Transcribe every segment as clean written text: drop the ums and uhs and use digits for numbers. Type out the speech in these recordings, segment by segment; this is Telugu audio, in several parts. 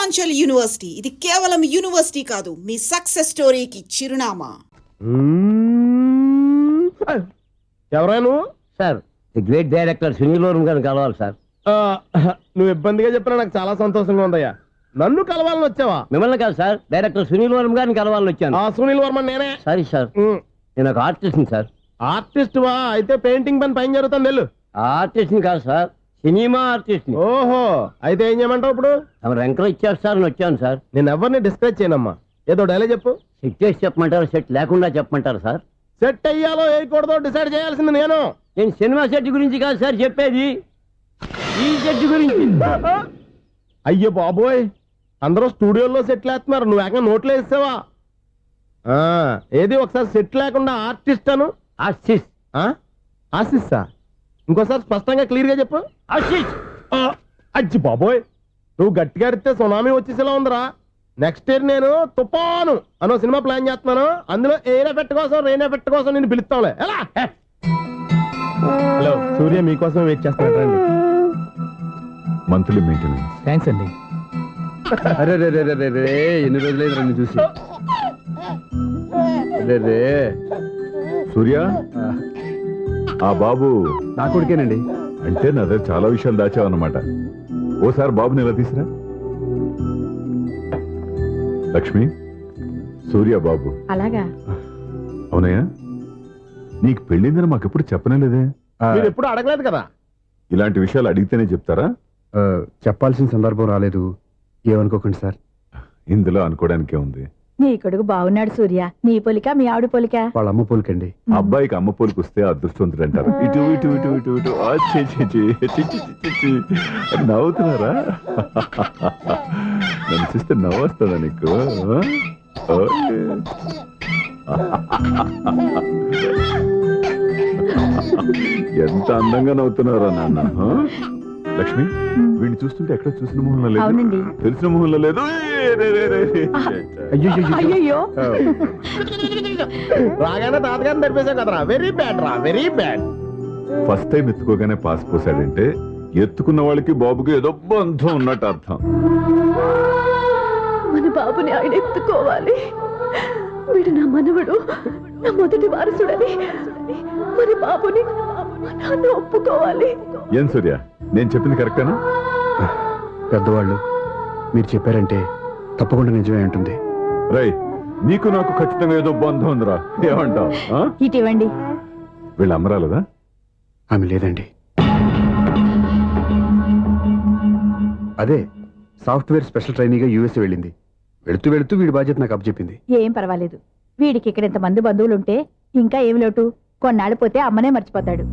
పూర్వాంచల్ యూనివర్సిటీ ఇది కేవలం యూనివర్సిటీ కాదు, మీ సక్సెస్ స్టోరీకి చిరునామా. ఎవరాను sir? The great director Sunil Varma గారిని కలవాలి సార్. నువ్వు ఇబ్బందిగా చెప్పినా నాకు చాలా సంతోషంగా ఉందయ్యా. నన్ను కలవాలని వచ్చావా? మిమ్మల్ని కాదు సార్, డైరెక్టర్ సునీల్ వర్మ గారిని కలవాలని వచ్చాను. సునీల్ వర్మ నేనే. సారీ సార్, నేను ఒక ఆర్టిస్ట్ని సార్. ఆర్టిస్ట్ వా? అయితే పెయింటింగ్ పైన జరుగుతాను వెళ్ళు. ఆర్టిస్ట్ని కాదు సార్, సినిమా ఆర్టిస్ట్ని. ఓహో, అయితే ఏం చేయమంటావు ఇప్పుడు? తమ ఎంకరేజ్ ఇచ్చారు సార్, నేను వచ్చాను సార్. నేను ఎవరిని డిస్కరేజ్ చేయనమ్మా, ఏదో డైలాగ్ చెప్పు. సెట్ చేసి చెప్పమంటారు, సెట్ లేకుండా చెప్పమంటారు సార్? సెట్ అయ్యాలో వేయకూడదో డిసైడ్ చేయాల్సింది నేను. నేను సినిమా సెట్ గురించి కాదు సార్ చెప్పేది, ఈ సెట్ గురించి. అయ్యో బాబోయ్, అందరూ స్టూడియోలో సెట్ లేస్తున్నారు, నువ్వు ఏకంగా నోట్లో వేస్తావా? ఏది ఒకసారి సెట్ లేకుండా ఆర్టిస్ట్ అను. ఆర్టిస్ట్. ఆర్టిస్టా? ఇంకోసారి స్పష్టంగా క్లియర్ గా చెప్పు. ఆర్టిస్ట్. అజ్జి బాబోయ్, నువ్వు గట్టిగా అడిగితే సునామీ వచ్చేసేలా ఉందిరా. నెక్స్ట్ ఇయర్ నేను తుఫాను అనో సినిమా ప్లాన్ చేస్తున్నాను, అందులో ఎయిర్ ఎఫెక్ట్ కోసం రెయిన్ ఎఫెక్ట్ కోసం నేను పిలుస్తాంలే. ఎలా? హలో, సూర్య మీకోసం వెయిట్ చేస్తున్నాడు, రండి. Monthly maintenance. థ్యాంక్స్ అండి. అరే రే రే రే రే, ఎన్ని రోజులైంది రండి చూసి. రే సూర్య, ఆ బాబు నా కొడుకేనండి. అంటే నా దగ్గర చాలా విషయాలు దాచావన్నమాట. ఓసారి బాబుని ఇలా తీసురా. లక్ష్మి, సూర్య బాబు. అలాగా? అవునయ్యా, నీకు పెళ్ళిందని మాకెప్పుడు చెప్పనే లేదే. మీరు ఎప్పుడు అడగలేదు కదా. ఇలాంటి విషయాలు అడిగితేనే చెప్తారా? చెప్పాల్సిన సందర్భం రాలేదు, ఏమనుకోకండి సార్. ఇందులో అనుకోవడానికే ఉంది. నీ కొడుకు బాగున్నాడు సూర్య. నీ పోలిక మీ ఆవిడ పోలిక? వాళ్ళ అమ్మ పోలికండి. అబ్బాయికి అమ్మ పోలికి వస్తే అదృష్టవంతుడు అంటారు. ఇటు ఇటు ఇటు ఇటు ఇటు నవ్వుతున్నారా? నన్ను చూస్తే నవ్వు వస్తుందా నీకు? ఎంత అందంగా నవ్వుతున్నారా నాన్న. లక్ష్మి, వీడిని చూస్తుంటే ఎక్కడ చూసిన మొహంలో లేదు, తెలిసిన మొహంలో లేదు. అయ్యో, రాగానే తాతగారిని తెరిపేశాం కదరా. వెరీ బ్యాడ్ రా, వెరీ బ్యాడ్. ఫస్ట్ టైం ఎత్తుకోగానే పాస్ పోసాడంటే ఎత్తుకున్న వాళ్ళకి బాబుకి ఏదో బంధం ఉన్నట్టు అర్థం. మన బాబుని ఆయన ఎత్తుకోవాలి. వీడు నా మనవడు, నా మొదటి వారసుడని మన బాబుని నాన్న ఒప్పుకోవాలి. ఏం సూర్య, నేను చెప్పింది కరెక్టేనా? పెద్దవాళ్ళు మీరు చెప్పారంటే తప్పకుండా నిజమే ఉంటుంది. రై, నీకు నాకు ఖచ్చితంగా ఏదో బంధం ఉందిరా, ఏమంటావు? ఇటివ్వండి. వీళ్ళు అమ్మరాలదా? ఆమె లేదండి. అదే సాఫ్ట్వేర్ స్పెషల్ ట్రైనింగ్గా యూఎస్ఏ వెళ్ళింది. వెళుతూ వెళుతూ వీడి బాధ్యత నాకు అప్పచెప్పింది. ఏం పర్వాలేదు, వీడికి ఇక్కడ ఇంతమంది బంధువులుంటే ఇంకా ఏమి లోటు. కొన్నాళ్ళు పోతే అమ్మనే మర్చిపోతాడు.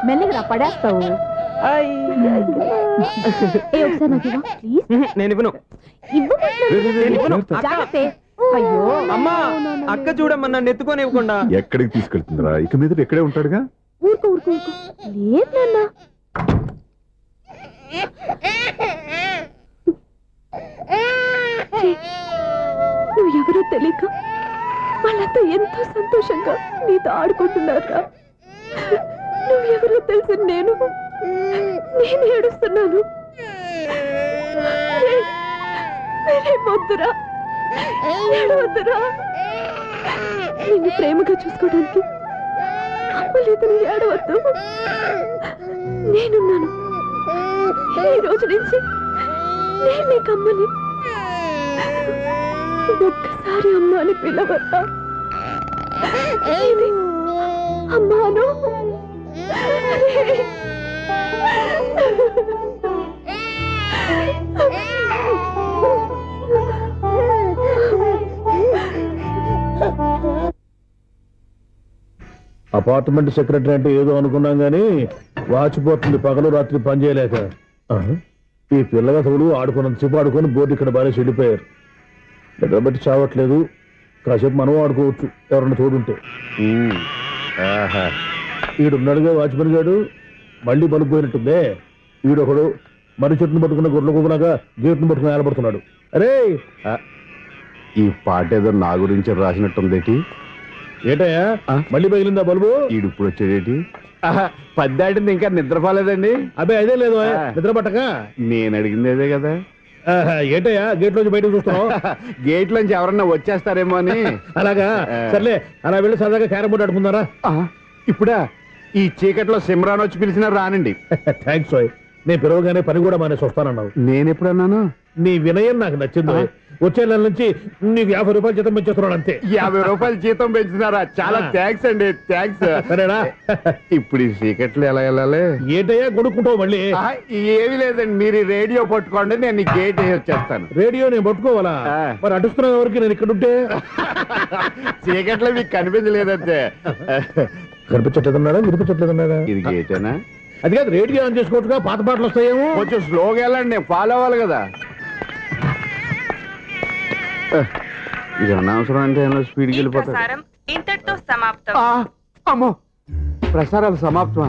మెల్లిగా రా, పడేస్తావు. నేను ఇవ్వను. అయ్యో అమ్మా, అక్క చూడమ్మా, నన్ను ఎత్తుకొని ఇవ్వకుండా. ఎక్కడికి తీసుకెళ్తుందిరా? ఇక మీద ఇక్కడే ఉంటాడుగా. ఊరుకో ఊరుకో ఊరుకో. లేదు నాన్న, నువ్వు ఎవరో తెలియక వాళ్ళంతా ఎంతో సంతోషంగా నీతో ఆడుకుంటున్నారా. నువ్వెవరో తెలిసి నేను ఏడుస్తున్నాను. వద్దురా, ఏడవద్దురా. నిన్ను ప్రేమగా చూసుకోవడానికి అమ్మలేదు, ఏడవద్దు. నేనున్నాను. ఈ రోజు నుంచి నేను నీకు అమ్మని. ఒక్కసారి అమ్మ అని పిలవరా. అమ్మాను. అపార్ట్మెంట్ సెక్రటరీ అంటే ఏదో అనుకున్నాం గానీ వాచిపోతుంది పగలు రాత్రి పని చేయలేక. ఈ పిల్లగా తోడు ఆడుకున్నంతసేపు ఆడుకొని బోర్డు ఇక్కడ బాగా చెడిపోయారు. నిద్రబట్టి చావట్లేదు, కాసేపు మనం ఆడుకోవచ్చు ఎవరన్నా తోడుంటే. ఈడున్నాడుగా వాచ్మెన్ గాడు, మళ్ళీ బలుపోయినట్టుందే. ఈడొకడు మరి చెట్టును పట్టుకున్న గొడ్ల కుప్పలాగా గేట్ను పట్టుకుని ఏలబడుతున్నాడు. అరే, ఈ పాట ఏదో నా గురించి రాసినట్టుందేటి. ఏటయ్యా ఆ? మళ్ళీ పగిలిందా బల్బు? ఈడు ఇప్పుడు వచ్చేటి పద్దాటింది ఇంకా నిద్రపోలేదండి. అబ్బే అదే లేదు ఆ. నిద్ర పట్టక. నేను అడిగింది అదే కదా. ఏటయ్యా గేట్ లోంచి బయటకు చూస్తున్నావు? గేట్ లోంచి ఎవరన్నా వచ్చేస్తారేమో అని. అలాగా సర్లే అలా వెళ్ళి సరదాగా క్యారం బోర్డు ఆడుకుందారా? ఇప్పుడా ఈ చీకట్లో సిమ్రాన్ వచ్చి పిలిచినా రానండి. థ్యాంక్స్ ఓయ్. నేను పిలవగానే పని కూడా మానేసి వస్తానన్నావు. నేను ఎప్పుడన్నాను? నీ వినయం నాకు నచ్చింది. వచ్చే నెల నుంచి నీకు 50 రూపాయలు జీతం పెంచేస్తున్నాడు అంతే. 50 రూపాయలు జీతం పెంచినారా? చాలా థ్యాంక్స్ అండి, థ్యాంక్స్. సరేనా? ఇప్పుడు ఈ చీకట్లో ఎలా వెళ్ళాలి? ఏటయ్యా కొడుకుంటావు మళ్ళీ? ఏమీ లేదండి, మీరు ఈ రేడియో పట్టుకోండి, నేను ఈ గేట్ వేసి వచ్చేస్తాను. రేడియో నేను పట్టుకోవాలా? మరి అడుస్తున్న ఎవరికి నేను ఇక్కడ ఉంటే? చీకట్లో మీకు కనిపించలేదంటే. కనిపించట్లేదన్నారా వినిపించట్లేదన్నారా? ఇది గేటేనా? అది కాదు, రేడియో ఆన్ చేసుకోవచ్చుగా, పాత పాటలు వస్తాయేమో. కొంచెం స్లోగా వెళ్ళండి, నేను ఫాలో అవ్వాలి కదా. ఇది అనవసరం అంటే స్పీడ్కి వెళ్ళిపోతాడు. ప్రసారం ఇంతటితో సమాప్తం. అమ్మో, ప్రసారాలు సమాప్తమా?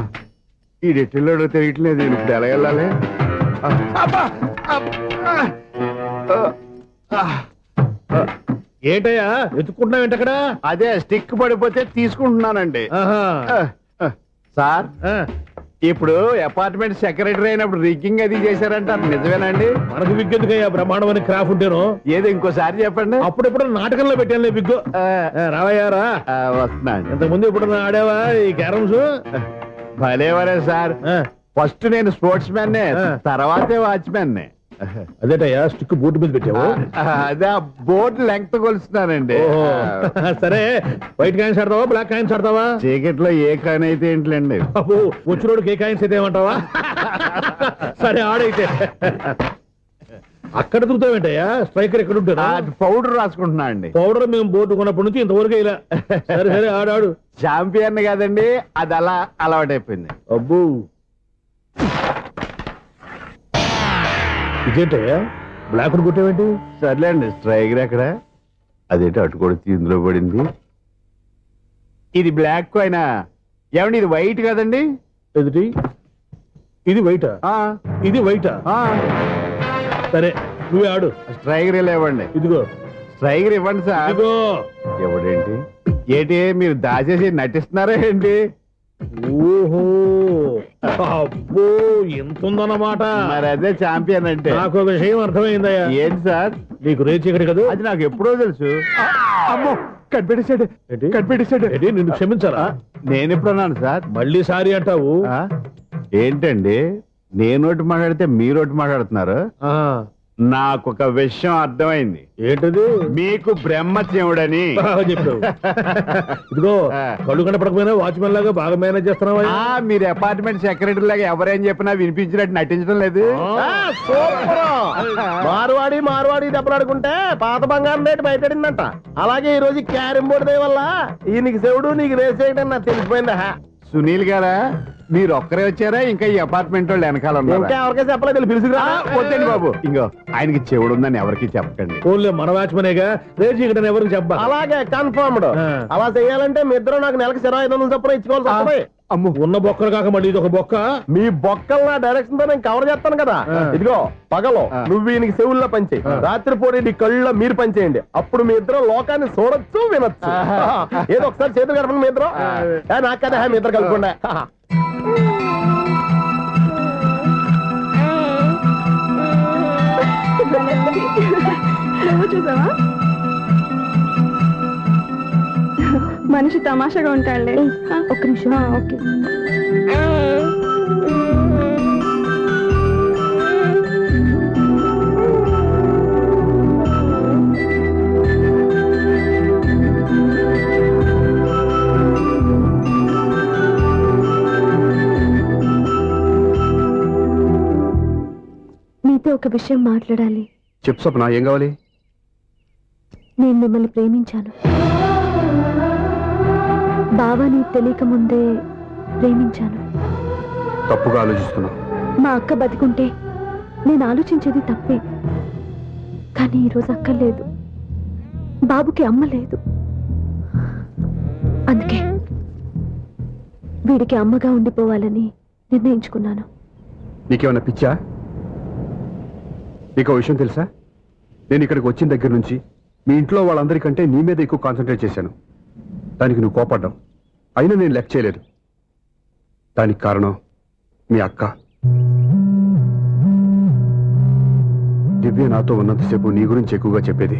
ఈ డెట్టిల్లోడో తెలియట్లేదు, నేను ఇప్పుడు ఎలా వెళ్ళాలి? ఏంటయ్యా వెతుక్కుంటున్నావు ఏంటక్కడ? అదే స్టిక్ పడిపోతే తీసుకుంటున్నానండి. సార్, ఇప్పుడు అపార్ట్మెంట్ సెక్రటరీ అయినప్పుడు రిగ్గింగ్ అది చేశారంట, నిజమేనండి? మనకు విగ్గెందుకయ్యా, బ్రహ్మాండమని క్రాఫ్ ఉంటేను. ఏదో ఇంకోసారి చెప్పండి. అప్పుడెప్పుడు నాటకంలో పెట్టాను బిగ్గు. రావయ్యారా? వస్తున్నా. ఇంతకుముందు ఎప్పుడు ఆడావా ఈ క్యారమ్స్? భలేవరే సార్, ఫస్ట్ నేను స్పోర్ట్స్ మ్యాన్, తర్వాతే వాచ్మెన్. అదేటయ్యా స్టిక్ బోర్డు మీద పెట్టావు? అదే బోర్డు లెంగ్త్ కొలుస్తున్నానండి. సరే, వైట్ కాయిన్స్ ఆడతావా బ్లాక్ కాయిన్స్ ఆడతావా? చీకట్ లో ఏ కాయిన్ అయితే ఏంటండి? బాబు వచ్చినోడికి ఏ కాయిన్స్ అయితే ఏమంటావా? సరే ఆడైతే. అక్కడ దొరుకుతావేంటయ్యా? స్ట్రైకర్ ఎక్కడ ఉంటారా? పౌడర్ రాసుకుంటున్నా అండి. పౌడర్ మేము బోర్డు కొన్నప్పటి నుంచి ఇంతవరకు ఇలా. సరే సరే ఆడాడు. చాంపియన్ కాదండి, అది అలా అలవాటైపోయింది. అబ్బు ఇదేంటయ్యా బ్లాక్ కొట్టేవేంటి? సర్లేండి, స్ట్రైకర్ ఎక్కడ? అదేంటి అటు కొడితే ఇందులో పడింది. ఇది బ్లాక్ కాయిన్. ఏమండి ఇది వైట్ కదండి? ఎదుటి ఇది వైటా? ఇది వైటా? సరే నువ్వే ఆడు. స్ట్రైకర్ ఇలా ఇవ్వండి. ఇదిగో స్ట్రైకర్ ఇవ్వండి సార్. ఇదిగో. ఎవడేంటి ఏంటి మీరు దాచేసి నటిస్తున్నారా ఏంటి? ఓహో అబ్బో ఎంతుందన్నమాట. మరి అదే ఛాంపియన్ అంటే. నాకు ఒక విషయం అర్థమైందయ్యా. ఏంటి సార్? నీకు రేచి ఇక్కడ కదా? అది నాకు ఎప్పుడో తెలుసు. అమ్మో, కనిపెట్టేశాడు. ఏంటి? కనిపెట్టేశాడు. ఏంటి నిన్ను క్షమించాలా? నేను ఎప్పుడన్నాను సార్? మళ్ళీ సారీ అంటావు? ఏంటండి నేనోటి మాట్లాడితే మీరోటి మాట్లాడుతున్నారు? నాకు ఒక విషయం అర్థమైంది. ఏంటది? మీకు బ్రహ్మత్యముడని. బాగా చెప్పావు. ఇదిగో కళ్ళు కనపడకపోయినా వాచ్మెన్ లాగా బాగా మేనేజ్ చేస్తున్నావా? మీరు అపార్ట్మెంట్ సెక్రటరీ లాగా ఎవరేం చెప్పినా వినిపించినట్టు నటించడం లేదు. మార్వాడి దెబ్బలాడుకుంటే పాత బంగారం రేటు బయటడిందంట. అలాగే ఈ రోజు క్యారం బోర్డు దే వల్ల ఈయనకి శివుడు నీకు రేసేయడం నాకు తెలిసిపోయిందా. సునీల్ గారా, మీరు ఒక్కరే వచ్చారా ఇంకా ఈ అపార్ట్మెంట్ వాళ్ళు వెనకాల ఇంకా ఎవరికైనా చెప్పలేదు, పిలుచుకురా. వద్దండి బాబు, ఇంకో ఆయనకి చెవుడు ఉందని ఎవరికి చెప్పకండి. ఓన్లీ మన వాచ్మనేగా, రేచి ఇక్కడ ఎవరికి చెప్పా. అలాగే కన్ఫర్మ్డ్. అలా చేయాలంటే మీ ఇద్దరు నాకు నెలకు 2500 చొప్పున ఇచ్చుకోవాల్సి వస్తుంది. అమ్మ ఉన్న బొక్కలు కాక మళ్ళీ ఇది ఒక బొక్క. మీ బొక్కలు నా డైరెక్షన్ తో నేను కవర్ చేస్తాను కదా. ఇదిగో పగలో నువ్వు ఈయనకి చెవుల్లో పంచే, రాత్రి పూట నీ కళ్ళలో మీరు పనిచేయండి. అప్పుడు మీ ఇద్దరు లోకాన్ని చూడొచ్చు వినొచ్చు. ఏదో ఒకసారి చేతులు కలపండి మీ ఇద్దరు. నాకు కదా మీ ఇద్దరు కలుపుకుండా. చూసావా మనిషి తమాషాగా ఉంటాడులే. ఒక్క నిమిషం. ఓకే. మీతో ఒక విషయం మాట్లాడాలి. చెప్పు స్వప్న, ఏం కావాలి? నేను మిమ్మల్ని ప్రేమించాను. బావా నీకు తెలియక ముందే ప్రేమించాను. తప్పుగా ఆలోచిస్తున్నా. మా అక్క బతికుంటే నేను ఆలోచించేది తప్పే. కానీ ఈరోజు అక్క లేదు, బాబుకి అమ్మ లేదు. అందుకే వీడికి అమ్మగా ఉండిపోవాలని నిర్ణయించుకున్నాను. నీకేమన్నా పిచ్చా? నీకు విషయం తెలుసా? నేను ఇక్కడికి వచ్చిన దగ్గర నుంచి మీ ఇంట్లో వాళ్ళందరికంటే నీ మీద ఎక్కువ కాన్సన్ట్రేట్ చేశాను. దానికి నువ్వు కోపడ్డావు. అయినా నేను లెక్క చేయలేదు. దానికి కారణం మీ అక్క. దివ్య నాతో ఉన్నంతసేపు నీ గురించి ఎక్కువగా చెప్పేది.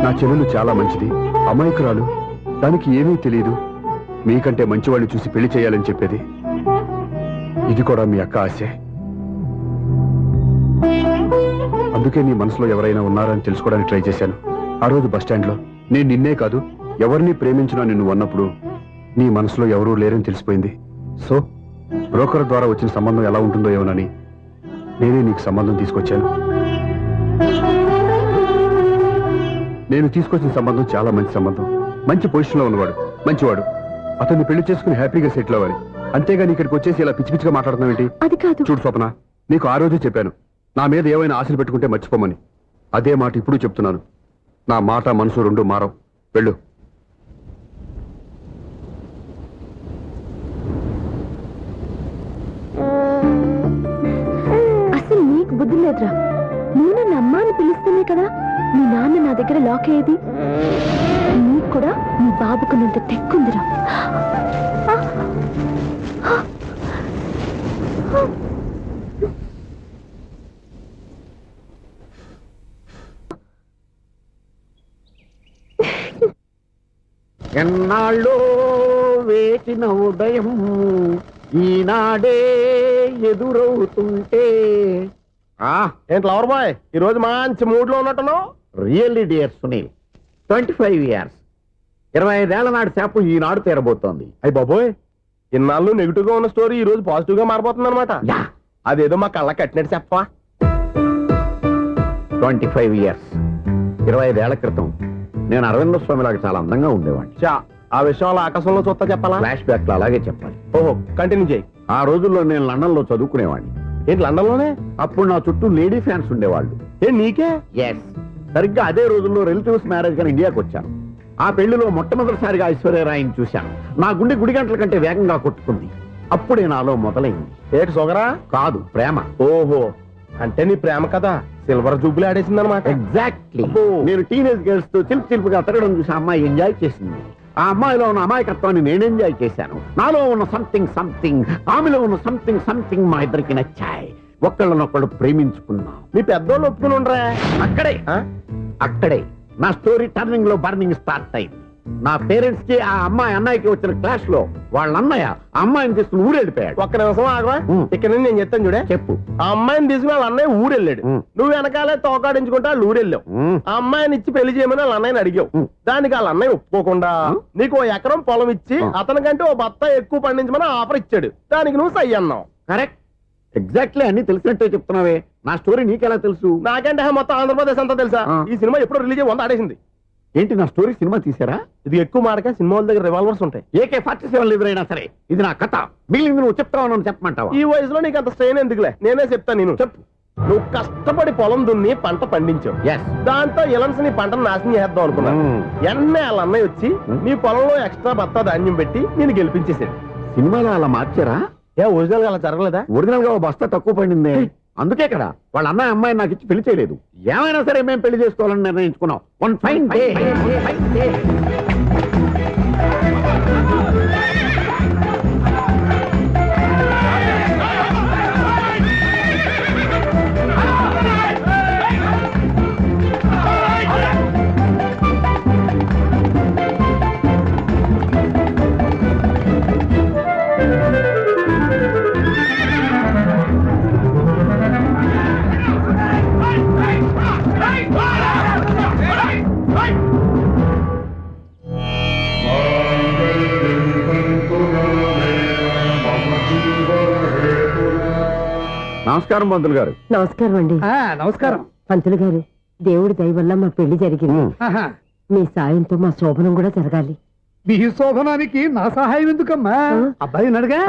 నా చెల్లెలు చాలా మంచిది, అమాయకురాలు, దానికి ఏమీ తెలియదు, మీకంటే మంచివాడిని చూసి పెళ్లి చేయాలని చెప్పేది. ఇది కూడా మీ అక్క ఆశే. అందుకే నీ మనసులో ఎవరైనా ఉన్నారని తెలుసుకోవడానికి ట్రై చేశాను. ఆ రోజు బస్టాండ్లో నేను నిన్నే కాదు ఎవరిని ప్రేమించినా నిన్ను అన్నప్పుడు నీ మనసులో ఎవరూ లేరని తెలిసిపోయింది. సో బ్రోకర్ ద్వారా వచ్చిన సంబంధం ఎలా ఉంటుందో ఏమోనని నేనే నీకు సంబంధం తీసుకొచ్చాను. నేను తీసుకొచ్చిన సంబంధం చాలా మంచి సంబంధం. మంచి పొజిషన్లో ఉన్నవాడు, మంచివాడు. అతన్ని పెళ్లి చేసుకుని హ్యాపీగా సెటిల్ అవ్వాలి. అంతేగాని ఇక్కడికి వచ్చేసి ఇలా పిచ్చి పిచ్చిగా మాట్లాడుతున్నావు ఏంటి? అది కాదు. చూడు స్వప్న, నీకు ఆ రోజే చెప్పాను నా మీద ఏమైనా ఆశలు పెట్టుకుంటే మర్చిపోమని. అదే మాట ఇప్పుడు చెప్తున్నాను. నా మాట మనసు రెండు మారవు. వెళ్ళు. అసలు నీకు బుద్ధి లేదురా. నువ్వు నన్ను అమ్మ అని పిలుస్తూనే కదా మీ నాన్న నా దగ్గర లాక్ అయ్యేది. నీకు కూడా నీ బాబుకున్నంత తెక్కుందిరా. ఎన్నాళ్ళో వేచిన ఉదయం ఈనాడే ఎదురవుతుంటే. ఏంటి లవర్ బాయ్, ఈ రోజు మంచి మూడ్ లో ఉన్నట్టున్నావు. రియల్లీ డియర్ సునీల్, 25 years, 25 ఏళ్ల నాటి శాపం ఈనాడు తీరబోతోంది. అయ్యి బాబోయ్, ఇన్నాళ్ళు నెగిటివ్ గా ఉన్న స్టోరీ ఈ రోజు పాజిటివ్ గా మారిపోతుంది అనమాట. యా, అదేదో మా కళ్ళ కట్టినట్టు చెప్పవా? 25 years, 25 ఏళ్ల క్రితం నేను అరవింద స్వామిలాగా చాలా అందంగా ఉండేవాడిని. చా, ఆ విషయంలో ఆకాశంలో చూస్తా చెప్పాలా? ఫ్లాష్ బ్యాక్ లో అలాగే చెప్పాలి. ఓహో, కంటిన్యూ చేయి. ఆ రోజుల్లో నేను లండన్ లో చదువుకునేవాడిని. ఏంటి లండన్ లోనే? అప్పుడు నా చుట్టూ లేడీ ఫ్యాన్స్ ఉండేవాళ్ళు. నీకే? ఎస్, సరిగ్గా అదే రోజుల్లో రిలేటివ్స్ మ్యారేజ్ గా ఇండియాకి వచ్చాను. ఆ పెళ్లిలో మొట్టమొదటిసారిగా ఐశ్వర్యరాయని చూశాను. నా గుండె గుడి గంటల కంటే వేగంగా కొట్టుకుంది. అప్పుడే నాలో మొదలైంది. ఏటి సొగరా? కాదు, ప్రేమ. ఓహో, అంటే నీ ప్రేమ కదా సిల్వర్ జూబ్లీ ఆడేసింది అనమాట. ఎగ్జాక్ట్లీ. నేను టీనేజ్ గర్ల్స్ తో చిలిపి చిలిపిగా తిరగడం చూసి అమ్మాయి ఎంజాయ్ చేసింది. ఆ అమ్మాయిలో ఉన్న అమాయకత్వాన్ని నేను ఎంజాయ్ చేశాను. నాలో ఉన్న సంథింగ్ ఆమెలో ఉన్న సంథింగ్ మా ఇద్దరికి నచ్చాయి. ఒక్కళ్ళనొక్కడు ప్రేమించుకున్నాం. మీ పెద్దోళ్ళు ఒప్పుకుని ఉండరా? అక్కడే నా స్టోరీ టర్నింగ్ లో బర్నింగ్ స్టార్ట్ అయింది. నా పేరెంట్స్ కి ఆ అమ్మాయి అన్నయ్యకి వచ్చిన క్లాష్ లో వాళ్ళ అన్నయ్య ఆ అమ్మాయిని తీసుకుని ఊరెళ్ళిపోయాడు. ఒక్క నిమిషం ఆగవా, ఇక్కడ నుంచి నేను చెప్తాను చూడే. చెప్పు. ఆ అమ్మాయిని తీసుకుని వాళ్ళ అన్నయ్య ఊరెళ్ళాడు. నువ్వు వెనకాలే తోకాడించుకుంటా వాళ్ళు ఊరెళ్ళావు. ఆ అమ్మాయిని ఇచ్చి పెళ్లి చేయమని వాళ్ళ అన్నయ్యని అడిగావు. దానికి వాళ్ళ అన్నయ్య ఒప్పుకోకుండా నీకు 1 ఎకరం పొలం ఇచ్చి అతనికంటే 1 బత్తా ఎక్కువ పండించమని ఆఫర్ ఇచ్చాడు. దానికి నువ్వు సై అన్నావు. కరెక్ట్, ఎగ్జాక్ట్లీ అన్ని తెలిసినట్టే చెప్తున్నావే. నా స్టోరీ నీకెలా తెలుసు? నాకంటే మొత్తం ఆంధ్రప్రదేశ్ అంతా తెలుసా. ఈ సినిమా ఎప్పుడో రిలీజ్ 100 ఆడేసింది. ఏంటి, నా స్టోరీ సినిమా తీసారా? ఇది ఎక్కువ మాటగా సినిమా వాళ్ళ దగ్గర రివాల్వర్స్ ఉంటాయి. AK-47 ఎదురైనా సరే ఇది నా కథ. మిగిలింది నువ్వు చెప్తావు, చెప్పమంటావా? ఈ వయసులో నీకు అంత స్ట్రెయిన్ ఎందుకులే, నేనే చెప్తాను. నేను చెప్పు. నువ్వు కష్టపడి పొలం దున్ని పంట పండించావు. Yes. దాంతో ఇలన్స్ నీ పంటను నాశనం చేద్దాం అనుకున్నా. ఎన్నే వాళ్ళ అన్నయ్య వచ్చి నీ పొలంలో ఎక్స్ట్రా బత్తా ధాన్యం పెట్టి నేను గెలిపించేసాడు. సినిమాలో అలా మార్చారా? ఒరిజినల్ గా అలా జరగలేదా? ఒరిజినల్ గా ఓ బస్తా తక్కువ పడింది. అందుకే కదా వాళ్ళ అన్నయ్య అమ్మాయి నాకు ఇచ్చి పెళ్లి చేయలేదు. ఏమైనా సరే మేము పెళ్లి చేసుకోవాలని నిర్ణయించుకున్నాం. One fine day. నమస్కారం పంతులు గారు. నమస్కారం అండి. నమస్కారం పంతులు గారు, దేవుడి దయ వల్ల మా పెళ్లి జరిగింది. మీ సాయంతో మా శోభనం కూడా జరగాలి. మీ శోభనానికి నా సహాయం ఎందుకమ్మా? అబ్బాయి నడగా.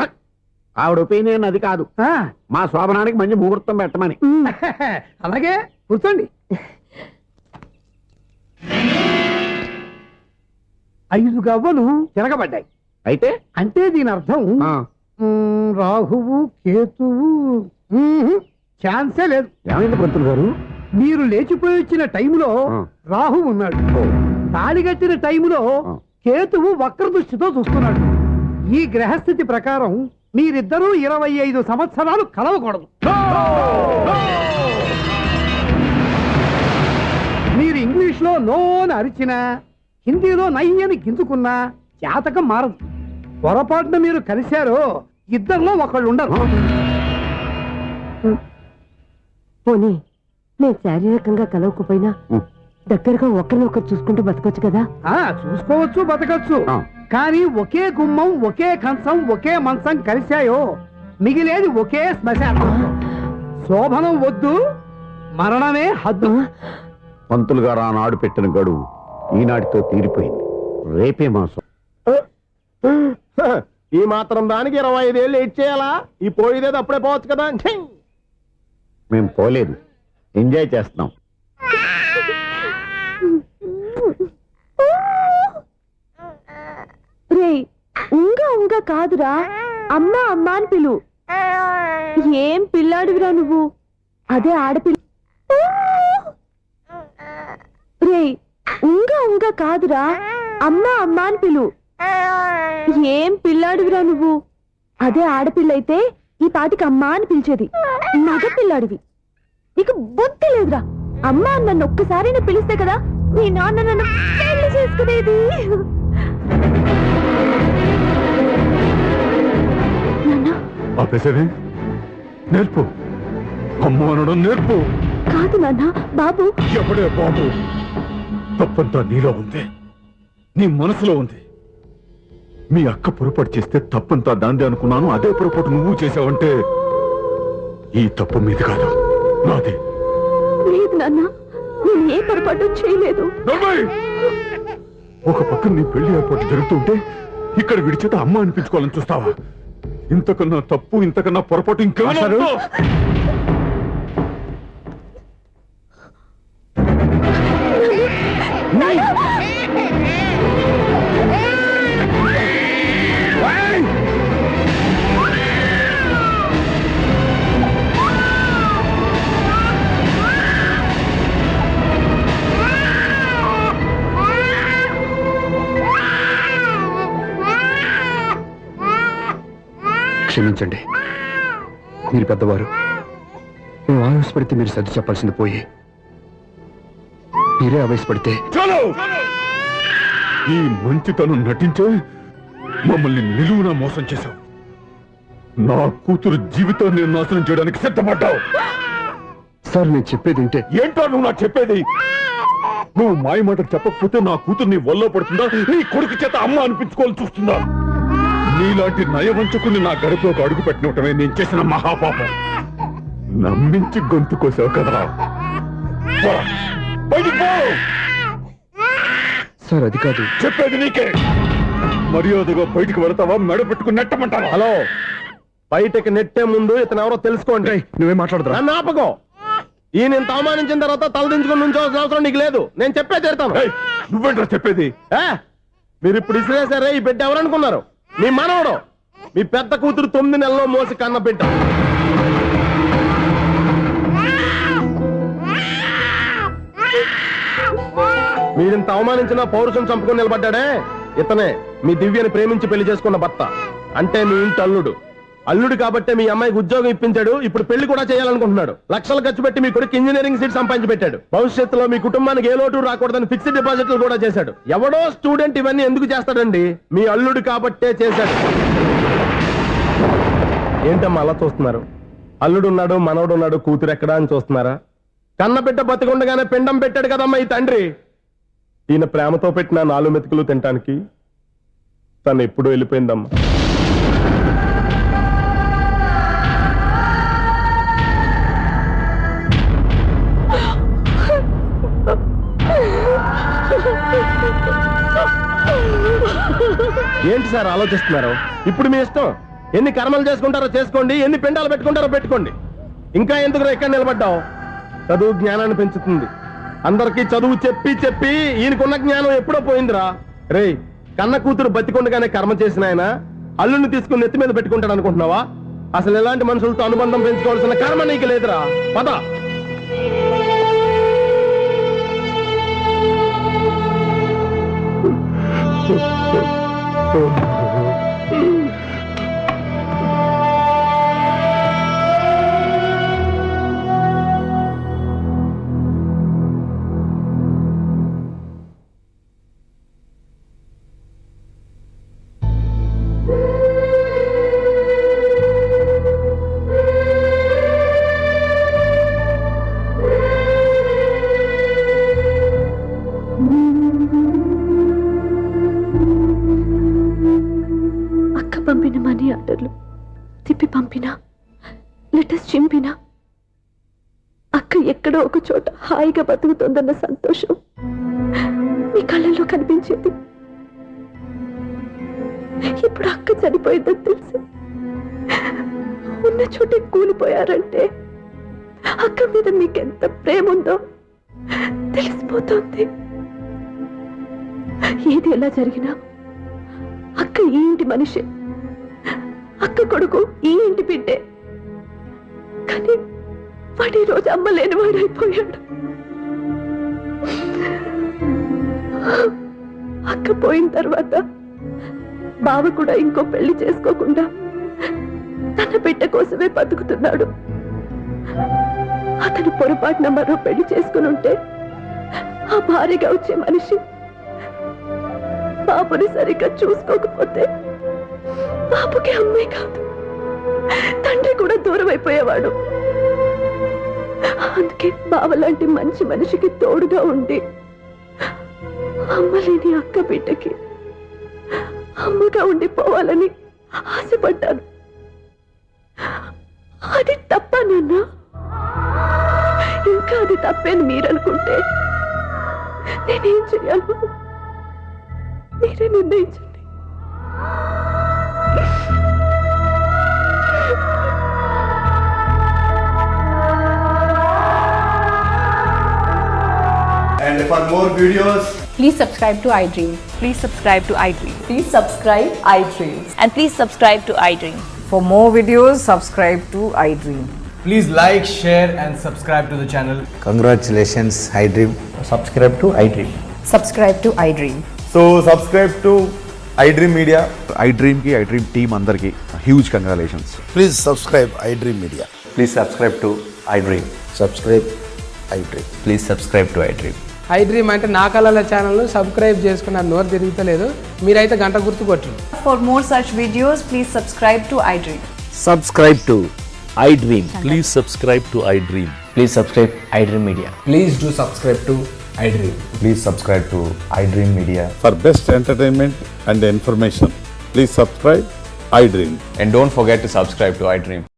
ఆవిడ ఒపీనియన్ అది కాదు. మా శోభనానికి మంచి ముహూర్తం పెట్టమని. అలాగే కూర్చోండి. 5 గవ్వలు తిరగబడ్డాయి. అయితే అంటే దీని అర్థం రాహువు కేతువు ఛాన్సే లేదు. ఏమైంది పంతులు గారు? మీరు లేచిపోయి వచ్చిన టైంలో రాహు ఉన్నాడు. తాళి కట్టిన టైంలో కేతువు వక్ర దృష్టితో చూస్తున్నాడు. ఈ గ్రహస్థితి ప్రకారం మీరిద్దరూ 25 సంవత్సరాలు కలవకూడదు. మీరు ఇంగ్లీష్లో నో అని అరిచినా, హిందీలో నై అని గింజుకున్నా జాతకం మారదు. పొరపాటున మీరు కలిశారో ఇద్దరిలో ఒకళ్ళు ఉండరు. పోనీ నేను శారీరకంగా కలవకపోయినా దగ్గరగా ఒకరినొకరు చూసుకుంటూ బతకొచ్చు కదా. చూసుకోవచ్చు, బతకచ్చు. ఆ. కానీ ఒకే గుమ్మం, ఒకే కంచం, ఒకే మంచం కలిశాయో మిగిలేది ఒకే శ్మశానం. శోభనం వద్దు, మరణమే హద్దు. పంతులు గారు ఆనాడు పెట్టిన గడువు ఈనాటితో తీరిపోయింది. రేపే మాసం. ఈ మాత్రం దానికి 25 ఏళ్ళు ఎయిట్ చేయాలా? ఈ పోయేదేది అప్పుడే పోవచ్చు కదా. ఛీ! మేము పోలేదు, ఎంజాయ్ చేస్తున్నాం. రే ఉంగ కాదురా, అమ్మ అమ్మ అని పిలు. ఏం పిల్లాడివిరా నువ్వు, అదే ఆడపిల్ల. రే ఉంగ కాదురా, అమ్మ అమ్మ అని పిలు. ఏం పిల్లాడివిరా నువ్వు, అదే ఆడపిల్ల అయితే ఈ పాటికి అమ్మ అని పిలిచేది. మగ పిల్లాడివి, నీకు బుద్ధి లేదురా. అమ్మ నన్ను ఒక్కసారి పిలిస్తే కదా మీ నాన్న నన్ను పెళ్లి చేసుకునేది. ఆపేసేది నేర్పు, అమ్మ అనడం నేర్పు. కాదు నాన్న, బాబు. ఎప్పుడే బాబు, తప్పంతా నీలో ఉంది, నీ మనసులో ఉంది. మీ అక్క పొరపాటు చేస్తే తప్పంతా దాందే అనుకున్నాను. అదే పొరపాటు నువ్వు చేసావంటే ఈ తప్పు మీది కాదు, నాది. లేదు నాన్న, నేను ఏ పొరపాటు చేయలేదు. ఒక పక్క నీ పెళ్లి ఏర్పాటు జరుగుతుంటే ఇక్కడ విడిచేత అమ్మ అనిపించుకోవాలని చూస్తావా? ఇంతకన్నా తప్పు, ఇంతకన్నా పొరపాటు ఇంకేమన్నా? క్షమించండి, మీరు పెద్దవారు. మేము ఆవేశపడితే మీరు సర్ది చెప్పాల్సింది పోయి మీరే ఆవేశపడితే. ఈ మంచితనం నటించే మమ్మల్ని నిలువునా మోసం చేశావు. నా కూతురు జీవితాన్ని నాశనం చేయడానికి సిద్ధపడ్డావు. సార్ నేను చెప్పేది ఏంటో నువ్వు నాకు చెప్పేది. నువ్వు మాయ మాట చెప్పకపోతే నా కూతురు నీ వల్ల పడుతుందా, నీ కొడుకు చేత అమ్మ అనిపించుకోవాలని చూస్తుందా? నీలాంటి నయవంచకుని నా గడపలోకి అడుగు పెట్టినటమే నేను చేసిన మహాపాపం. నమ్మించి గొంతు కోసావు కదరా. సార్ అది కాదు చెప్పేది, నీకే. మర్యాదగా బయటికి వెళతావా, మెడ పెట్టుకుని నెట్టమంటావా? హలో, బయటకి నెట్టే ముందు ఇతను ఎవరో తెలుసుకోండి. నువ్వే మాట్లాడుతున్నా. నన్ను ఆపకో. ఈయన ఇంత అవమానించిన తర్వాత తలదించుకుని నుంచోవాల్సిన అవసరం నీకు లేదు. నేను చెప్పే తీరుతాను. నువ్వేంట్రా చెప్పేది? మీరు ఇప్పుడు ఇసిరేసారే, ఈ బిడ్డ ఎవరనుకున్నారు? మీ మనవడు, మీ పెద్ద కూతురు 9 నెలల్లో మోసి కన్న బిడ్డ. మీరింత అవమానించిన పౌరుషం చంపుకొని నిలబడ్డాడే, ఇతనే మీ దివ్యని ప్రేమించి పెళ్లి చేసుకున్న భర్త. అంటే మీ ఇంటి అల్లుడు. అల్లుడు కాబట్టే మీ అమ్మాయికి ఉద్యోగం ఇప్పించాడు. ఇప్పుడు పెళ్లి కూడా చేయాలనుకుంటున్నాడు. లక్షలు ఖర్చు పెట్టి మీ కొడుకు ఇంజనీరింగ్ సీట్ సంపాదించి పెట్టాడు. భవిష్యత్తులో మీ కుటుంబానికి ఏ లోటు రాకూడదని ఫిక్స్డ్ డిపాజిట్లు కూడా చేశాడు. ఎవడో స్టూడెంట్ ఇవన్నీ ఎందుకు చేస్తాడండి? మీ అల్లుడు కాబట్టే చేశాడు. ఏంటమ్మా అలా చూస్తున్నారు? అల్లుడు ఉన్నాడు, మనవడు ఉన్నాడు, కూతురు ఎక్కడా అని చూస్తున్నారా? కన్నబిడ్డ బతికుండగానే పిండం పెట్టాడు కదమ్మా ఈ తండ్రి. ఈయన ప్రేమతో పెట్టిన 4 మెతుకులు తినటానికి తను ఎప్పుడూ వెళ్ళిపోయిందమ్మా. ఏంటి సార్ ఆలోచిస్తున్నారు? ఇప్పుడు మీ ఇష్టం. ఎన్ని కర్మలు చేసుకుంటారో చేసుకోండి, ఎన్ని పిండాలు పెట్టుకుంటారో పెట్టుకోండి. ఇంకా ఎందుకు ఎక్కడ నిలబడ్డావు? చదువు జ్ఞానాన్ని పెంచుతుంది. అందరికీ చదువు చెప్పి చెప్పి ఈయనకున్న జ్ఞానం ఎప్పుడో పోయిందిరా. రే, కన్న కూతురు బతికొండగానే కర్మ చేసిన ఆయన అల్లుని తీసుకుని నెత్తి మీద పెట్టుకుంటాడు అనుకుంటున్నావా? అసలు ఎలాంటి మనుషులతో అనుబంధం పెంచుకోవాల్సిన కర్మ నీకు లేదురా. పద. అక్క పంపిన మనీ ఆర్డర్లు తిప్పి పంపినా లెటర్స్ చింపినా అక్క ఎక్కడో ఒక చోట హాయిగా బతుకుతోందన్న సంతోషం మీ కళ్ళల్లో కనిపించేది. ఇప్పుడు అక్క చనిపోయిందని తెలిసి ఉన్న చోటే కూలిపోయారంటే అక్క మీద మీకెంత ప్రేమ ఉందో తెలిసిపోతుంది. ఏది ఎలా జరిగినా అక్క ఈ ఇంటి మనిషి, అక్క కొడుకు ఈ ఇంటి బిడ్డే. కానీ వాడు ఈ రోజు అమ్మ లేని వాడైపోయాడు. అక్క పోయిన తర్వాత బావ కూడా ఇంకో పెళ్లి చేసుకోకుండా తన బిడ్డ కోసమే బతుకుతున్నాడు. అతను పొరపాటున మరో పెళ్లి చేసుకుని ఉంటే ఆ భార్యగా వచ్చే మనిషి బాబుని సరిగ్గా చూసుకోకపోతే బాబుకి అమ్మే కాదు తండ్రి కూడా దూరం అయిపోయేవాడు. అందుకే బావ లాంటి మంచి మనిషికి తోడుగా ఉండి అమ్మ లేని అక్క బిడ్డకి అమ్మగా ఉండిపోవాలని ఆశపడ్డాను. అది తప్ప నాన్న? ఇంకా అది తప్పేని మీరనుకుంటే నేనేం చేయాలి? మీరే నిర్ణయించండి. And for more videos, Please subscribe to iDream. Please subscribe to iDream. Please subscribe iDream. And please subscribe to iDream. For more videos, subscribe to iDream. please like, share and subscribe to the channel. Congratulations, iDream. Subscribe to iDream. Subscribe to iDream. So subscribe to iDream Media. iDream కి iDream టీమ్ అందరికి huge congratulations. Please subscribe iDream Media. Please subscribe to iDream. Subscribe iDream. Please subscribe to iDream. iDream అంటే నా కళల ఛానల్ సబ్స్క్రైబ్ చేసుకున్న నోరు తిరుగుతలేదు. మీరైతే గంట గుర్తు కొట్టండి. For more such videos, please subscribe to iDream. Subscribe to iDream. Please subscribe to iDream. Please subscribe iDream Media. Please do subscribe to iDream. Please subscribe to iDream Media. For best entertainment and information please subscribe iDream. And don't forget to subscribe to iDream.